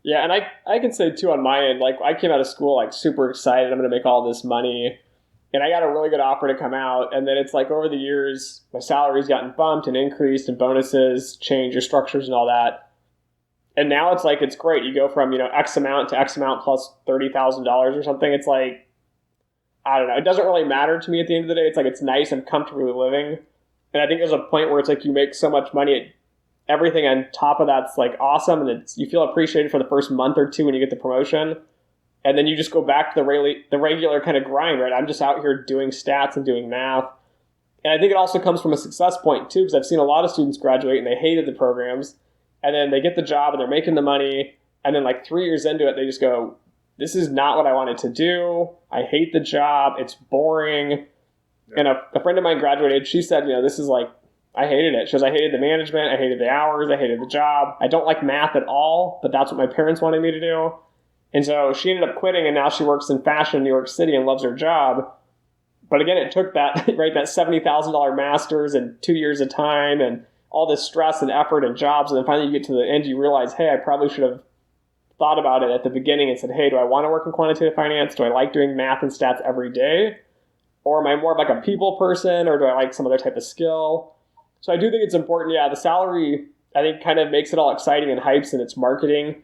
Yeah, and I can say too on my end, like I came out of school like super excited, I'm gonna make all this money. And I got a really good offer to come out. And then it's like over the years, my salary's gotten bumped and increased and bonuses change your structures and all that. And now it's like it's great. You go from, X amount to X amount plus $30,000 or something. It's like I don't know. It doesn't really matter to me at the end of the day. It's like it's nice and comfortably living. And I think there's a point where it's like you make so much money, everything on top of that's like awesome, and you feel appreciated for the first month or two when you get the promotion, and then you just go back to the regular kind of grind. Right? I'm just out here doing stats and doing math, and I think it also comes from a success point too, because I've seen a lot of students graduate and they hated the programs, and then they get the job and they're making the money, and then like 3 years into it, they just go, "This is not what I wanted to do. I hate the job. It's boring." And a friend of mine graduated. She said, this is like, I hated it. She goes, I hated the management. I hated the hours. I hated the job. I don't like math at all, but that's what my parents wanted me to do. And so she ended up quitting, and now she works in fashion in New York City and loves her job. But again, it took that, right, that $70,000 master's and 2 years of time and all this stress and effort and jobs. And then finally you get to the end, you realize, hey, I probably should have thought about it at the beginning and said, hey, do I want to work in quantitative finance? Do I like doing math and stats every day? Or am I more of like a people person, or do I like some other type of skill? So I do think it's important. Yeah, the salary, I think, kind of makes it all exciting and hypes in its marketing,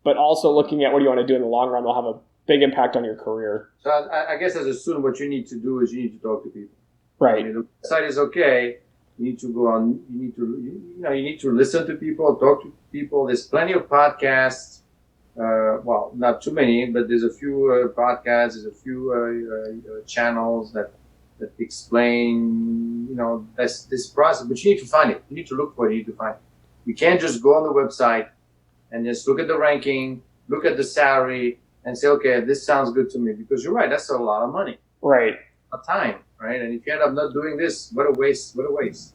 but also looking at what do you want to do in the long run will have a big impact on your career. So I guess as a student, what you need to do is you need to talk to people. Right. I mean, the website is okay. You need to go on. You need to listen to people, talk to people. There's plenty of podcasts. Well, not too many, but there's a few podcasts. There's a few channels that explain, this process. But you need to find it. You need to look for it. You need to find it. You can't just go on the website and just look at the ranking, look at the salary, and say, okay, this sounds good to me. Because you're right, that's a lot of money. Right. A time, right? And if you end up not doing this, what a waste. What a waste.